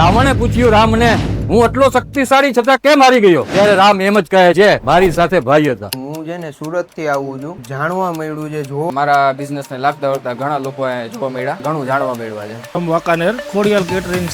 રાવણે પૂછ્યું રામને, હું એટલો શક્તિશાળી છતાં કેમ હારી ગયો? ત્યારે રામ એમ જ કહે છે, મારી સાથે ભાઈ હતા. હું છે ને સુરત થી આવું છું, જાણવા મળ્યું છે. જો મારા બિઝનેસ ને લાગતા વળતા ઘણા લોકો જોવા મળ્યા, ઘણું જાણવા મળ્યું છે. વાંકાનેર ખોડિયાલ કેટરિંગ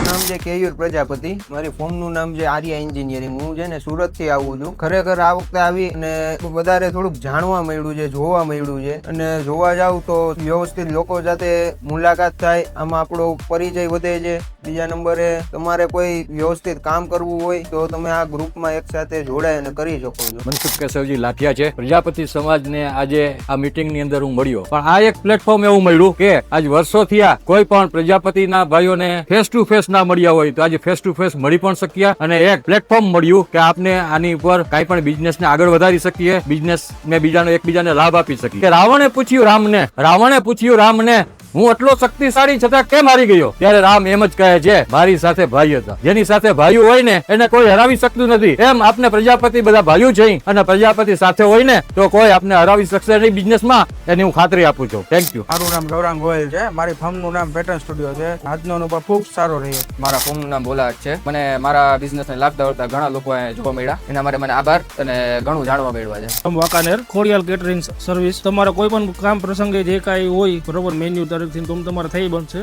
નામ છે કેયુર પ્રજાપતિ, મારી ફોર્મ નું નામ છે આર્યા એન્જિનિયરિંગ. હું છે ને સુરત થી આવું છું. ખરેખર આ વખતે આવી અને વધારે થોડુંક જાણવા મળ્યું છે, જોવા મળ્યું છે. અને જોવા જાવ તો વ્યવસ્થિત લોકો સાથે મુલાકાત થાય, આમાં આપણો પરિચય વધે છે. બીજા નંબરે તમારે કોઈ વ્યવસ્થિત કામ કરવું હોય તો તમે આ ગ્રુપમાં એક સાથે જોડાય અને કરી શકો છો. મનસુખ કેશવજી લાઠિયા છે, પ્રજાપતિ સમાજને આજે આ મીટિંગ ની અંદર હું મળ્યો. પણ આ એક પ્લેટફોર્મ એવું મળ્યું કે આજ વર્ષો થયા કોઈ પણ પ્રજાપતિના ભાઈઓને ફેસ ટુ ફેસ ના મળ્યા હોય તો આજે ફેસ ટુ ફેસ મળી પણ શક્યા. અને એક પ્લેટફોર્મ મળ્યું કે આપને આની ઉપર કઈ પણ બિઝનેસ ને આગળ વધારી શકીએ, બિઝનેસ ને એકબીજાને લાભ આપી શકીએ. રાવણે પૂછ્યું રામને, હું એટલો શક્તિશાળી છતાં કેમ હારી ગયો? ત્યારે રામ એમ જ કહે છે, મારી સાથે ભાઈ હતા. જેની સાથે ભાઈઓ હોય ને એને કોઈ હરાવી શકતું નથી. એમ આપને પ્રજાપતિ બધા ભાઈઓ છે અને પ્રજાપતિ સાથે હોય ને તો કોઈ આપને હરાવી શકશે નહીં બિઝનેસમાં, એની હું ખાતરી આપું છું. Thank you. મારું નામ ગૌરાંગ ગોયલ છે. મારી ફર્મનું નામ પેટર્ન સ્ટુડિયો છે. આજનો અનુભવ ખૂબ સારો રહ્યો. મારા ફોર્મનું નામ બોલાટ છે. મને મારા બિઝનેસ ને લાગતા વળતા ઘણા લોકો જોવા મળ્યા, એના માટે મને આભાર અને ઘણું જાણવા મળ્યું છે. Wankaner Khodiyar catering service. તમારા કોઈ પણ કામ પ્રસંગે જે કાંઈ હોય બરોબર મેન્યુ તરફથી તમારે થઈ બનશે.